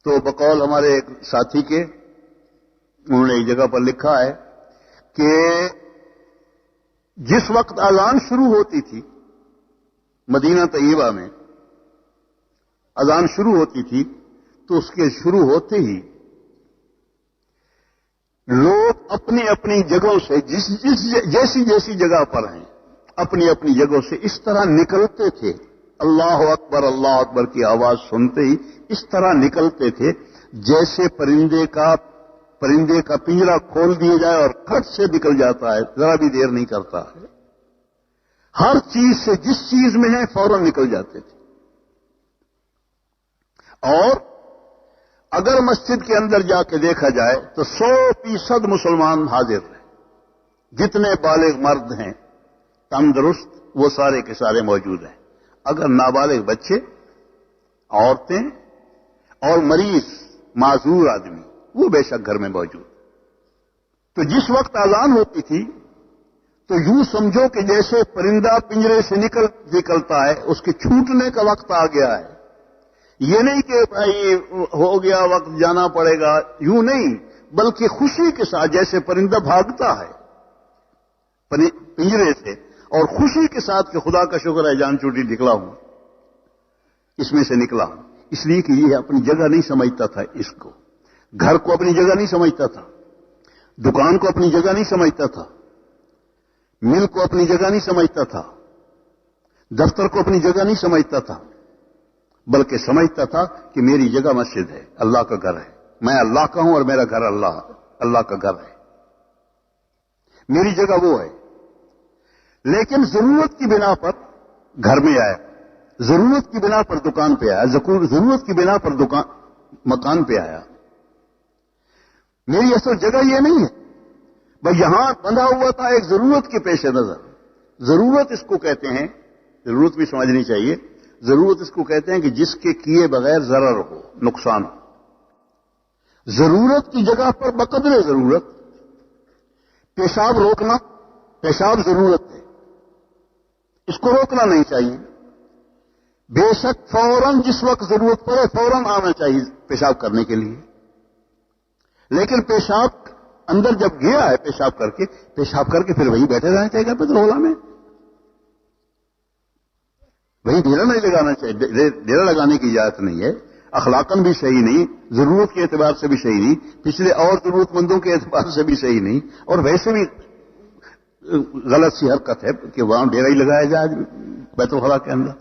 تو بقول ہمارے ایک ساتھی کے انہوں نے ایک جگہ پر لکھا ہے کہ جس وقت اذان شروع ہوتی تھی مدینہ طیبہ میں اذان شروع ہوتی تھی تو اس کے شروع ہوتے ہی لوگ اپنی اپنی جگہوں سے جیسی جیسی جگہ پر ہیں اپنی اپنی جگہوں سے اس طرح نکلتے تھے، اللہ اکبر کی آواز سنتے ہی اس طرح نکلتے تھے جیسے پرندے کا پنجرا کھول دیا جائے اور کھٹ سے نکل جاتا ہے، ذرا بھی دیر نہیں کرتا ہے، ہر چیز سے جس چیز میں ہے فوراً نکل جاتے تھے۔ اور اگر مسجد کے اندر جا کے دیکھا جائے تو 100% مسلمان حاضر ہیں، جتنے بالغ مرد ہیں تندرست وہ سارے کے سارے موجود ہیں، اگر نابالغ بچے، عورتیں اور مریض معذور آدمی وہ بے شک گھر میں موجود۔ تو جس وقت اذان ہوتی تھی تو یوں سمجھو کہ جیسے پرندہ پنجرے سے نکلتا ہے، اس کے چھوٹنے کا وقت آ گیا ہے، یہ نہیں کہ بھائی ہو گیا وقت جانا پڑے گا، یوں نہیں، بلکہ خوشی کے ساتھ جیسے پرندہ بھاگتا ہے پنجرے سے اور خوشی کے ساتھ کہ خدا کا شکر ہے جان چھوٹی نکلا ہوں، اس میں سے نکلا ہوں، اس لیے کہ یہ اپنی جگہ نہیں سمجھتا تھا، اس کو گھر کو اپنی جگہ نہیں سمجھتا تھا، دکان کو اپنی جگہ نہیں سمجھتا تھا، مل کو اپنی جگہ نہیں سمجھتا تھا، دفتر کو اپنی جگہ نہیں سمجھتا تھا، بلکہ سمجھتا تھا کہ میری جگہ مسجد ہے، اللہ کا گھر ہے، میں اللہ کا ہوں اور میرا گھر اللہ کا گھر ہے، میری جگہ وہ ہے۔ لیکن ضرورت کی بنا پر گھر میں آیا، ضرورت کی بنا پر دکان پہ آیا، ضرورت کی بنا پر مکان پہ آیا، میری اصل جگہ یہ نہیں ہے، بھائی یہاں بندھا ہوا تھا ایک ضرورت کے پیش نظر۔ ضرورت اس کو کہتے ہیں، ضرورت بھی سمجھنی چاہیے، ضرورت اس کو کہتے ہیں کہ جس کے کیے بغیر ضرر ہو، نقصان ہو۔ ضرورت کی جگہ پر بقدر ضرورت پیشاب روکنا، پیشاب ضرورت ہے، اس کو روکنا نہیں چاہیے، بے شک فوراً جس وقت ضرورت پڑے فوراً آنا چاہیے پیشاب کرنے کے لیے، لیکن پیشاب اندر جب گیا ہے پیشاب کر کے پھر وہی بیٹھے رہنا چاہیے بیت الخلا میں، وہی ڈیرا نہیں لگانا چاہیے، ڈیرا لگانے کی اجازت نہیں ہے، اخلاقاً بھی صحیح نہیں، ضرورت کے اعتبار سے بھی صحیح نہیں، پچھلے اور ضرورت مندوں کے اعتبار سے بھی صحیح نہیں، اور ویسے بھی غلط سی حرکت ہے کہ وہاں ڈیرا ہی لگایا جائے بیت الخلا کے اندر۔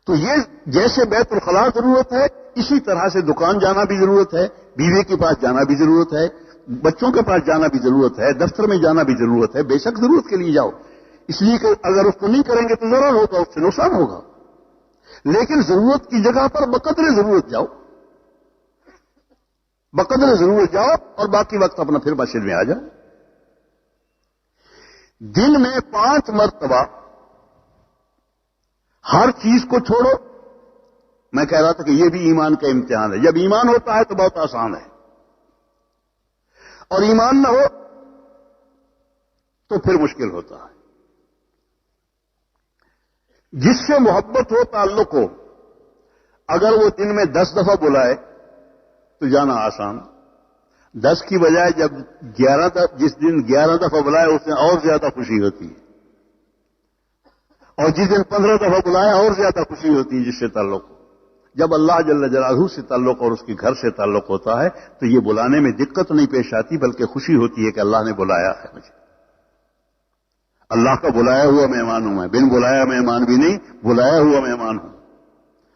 تو یہ جیسے بیت الخلا ضرورت ہے، اسی طرح سے دکان جانا بھی ضرورت ہے، بیوی کے پاس جانا بھی ضرورت ہے، بچوں کے پاس جانا بھی ضرورت ہے، دفتر میں جانا بھی ضرورت ہے، بے شک ضرورت کے لیے جاؤ، اس لیے کہ اگر اس کو نہیں کریں گے تو ضرر ہوگا، اس سے نقصان ہوگا، لیکن ضرورت کی جگہ پر بقدر ضرورت جاؤ، بقدر ضرورت جاؤ اور باقی وقت اپنا پھر مسجد میں آ جاؤ۔ دن میں 5 مرتبہ ہر چیز کو چھوڑو، میں کہہ رہا تھا کہ یہ بھی ایمان کا امتحان ہے، جب ایمان ہوتا ہے تو بہت آسان ہے، اور ایمان نہ ہو تو پھر مشکل ہوتا ہے۔ جس سے محبت ہو تعلق ہو، اگر وہ دن میں 10 دفعہ بلائے تو جانا آسان، 10 کی بجائے جب 11 جس دن 11 دفعہ بلائے اس میں اور زیادہ خوشی ہوتی ہے، اور جس دن 15 دفعہ بلایا اور زیادہ خوشی ہوتی ہے جس سے تعلق ہو۔ جب اللہ جل جلالہ سے تعلق اور اس کے گھر سے تعلق ہوتا ہے تو یہ بلانے میں دقت نہیں پیش آتی، بلکہ خوشی ہوتی ہے کہ اللہ نے بلایا ہے مجھے، اللہ کا بلایا ہوا مہمان ہوں میں، بن بلایا مہمان بھی نہیں، بلایا ہوا مہمان ہوں،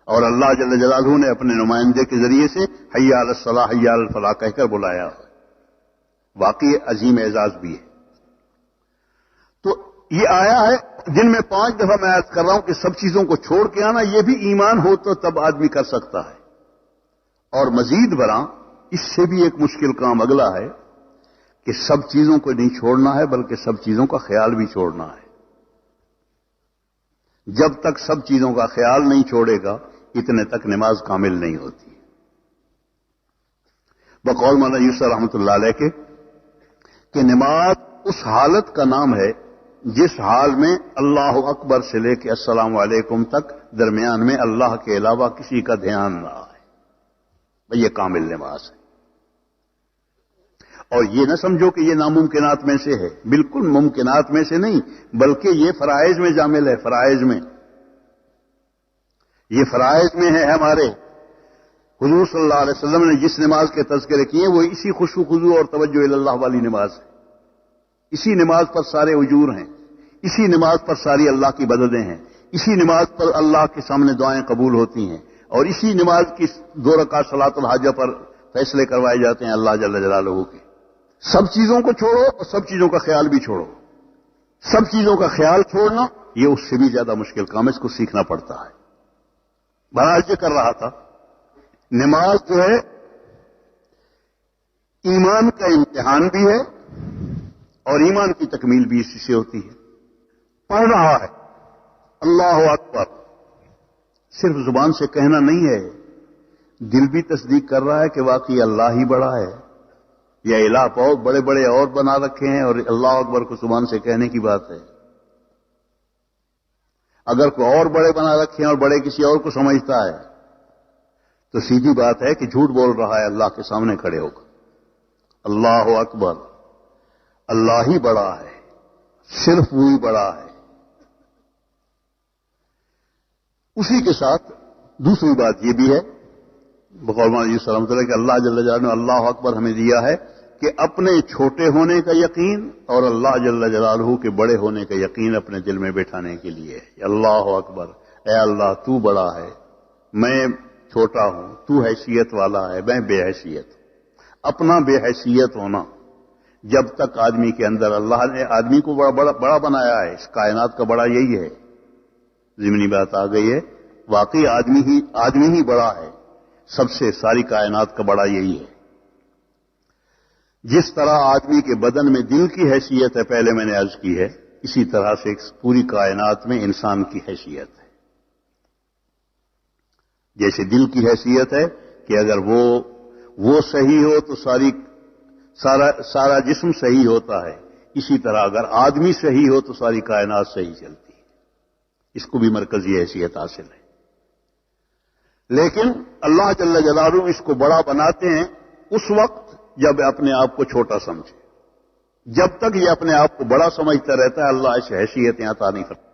اور اللہ جل جلالہ نے اپنے نمائندے کے ذریعے سے حی علی الصلاح حی علی الفلاح کہہ کر بلایا ہے، واقعی عظیم اعزاز بھی ہے۔ تو یہ آیا ہے جن میں 5 دفعہ میں عرض کر رہا ہوں کہ سب چیزوں کو چھوڑ کے آنا، یہ بھی ایمان ہو تو تب آدمی کر سکتا ہے، اور مزید برآں اس سے بھی ایک مشکل کام اگلا ہے کہ سب چیزوں کو نہیں چھوڑنا ہے بلکہ سب چیزوں کا خیال بھی چھوڑنا ہے۔ جب تک سب چیزوں کا خیال نہیں چھوڑے گا اتنے تک نماز کامل نہیں ہوتی۔ بقول مولانا یوسف رحمۃ اللہ علیہ کے کہ نماز اس حالت کا نام ہے جس حال میں اللہ اکبر سے لے کے السلام علیکم تک درمیان میں اللہ کے علاوہ کسی کا دھیان نہ آئے۔ یہ کامل نماز ہے. اور یہ نہ سمجھو کہ یہ ناممکنات میں سے ہے، بالکل ممکنات میں سے نہیں، بلکہ یہ فرائض میں شامل ہے. فرائض میں، یہ فرائض میں ہے ہمارے. حضور صلی اللہ علیہ وسلم نے جس نماز کے تذکرے کیے وہ اسی خشوع خضوع اور توجہ اللہ والی نماز ہے. اسی نماز پر سارے اجور ہیں، اسی نماز پر ساری اللہ کی مددیں ہیں، اسی نماز پر اللہ کے سامنے دعائیں قبول ہوتی ہیں، اور اسی نماز کی 2 رکعت صلاۃ الحاجہ پر فیصلے کروائے جاتے ہیں اللہ جل جلالہ کے. سب چیزوں کو چھوڑو اور سب چیزوں کا خیال بھی چھوڑو. سب چیزوں کا خیال چھوڑنا یہ اس سے بھی زیادہ مشکل کام ہے، اس کو سیکھنا پڑتا ہے. بہرحال یہ کر رہا تھا، نماز جو ہے ایمان کا امتحان بھی ہے اور ایمان کی تکمیل بھی اسی سے ہوتی ہے. پڑھ رہا ہے اللہ اکبر، صرف زبان سے کہنا نہیں ہے، دل بھی تصدیق کر رہا ہے کہ واقعی اللہ ہی بڑا ہے. یہ الہ بہت بڑے بڑے اور بنا رکھے ہیں اور اللہ اکبر کو زبان سے کہنے کی بات ہے. اگر کوئی اور بڑے بنا رکھے ہیں اور بڑے کسی اور کو سمجھتا ہے تو سیدھی بات ہے کہ جھوٹ بول رہا ہے اللہ کے سامنے کھڑے ہو کر. اللہ اکبر، اللہ ہی بڑا ہے، صرف وہی بڑا ہے. اسی کے ساتھ دوسری بات یہ بھی ہے بقول مولانا صلی اللہ علیہ وسلم کہ اللہ جل جلالہ نے اللہ اکبر ہمیں دیا ہے کہ اپنے چھوٹے ہونے کا یقین اور اللہ جل جلالہ کے بڑے ہونے کا یقین اپنے دل میں بٹھانے کے لیے. اللہ اکبر، اے اللہ تو بڑا ہے، میں چھوٹا ہوں، تو حیثیت والا ہے، میں بے حیثیت. اپنا بے حیثیت ہونا جب تک آدمی کے اندر، اللہ نے آدمی کو بڑا بنایا ہے، اس کائنات کا بڑا یہی ہے. ضمنی بات آ گئی ہے، واقعی آدمی ہی بڑا ہے، سب سے ساری کائنات کا بڑا یہی ہے. جس طرح آدمی کے بدن میں دل کی حیثیت ہے، پہلے میں نے عرض کی ہے، اسی طرح سے پوری کائنات میں انسان کی حیثیت ہے. جیسے دل کی حیثیت ہے کہ اگر وہ صحیح ہو تو سارا جسم صحیح ہوتا ہے، اسی طرح اگر آدمی صحیح ہو تو ساری کائنات صحیح چلتی ہے. اس کو بھی مرکزی حیثیت حاصل ہے. لیکن اللہ جل جلالہ اس کو بڑا بناتے ہیں اس وقت جب اپنے آپ کو چھوٹا سمجھے. جب تک یہ اپنے آپ کو بڑا سمجھتا رہتا ہے اللہ ایسی حیثیتیں عطا نہیں کرتا.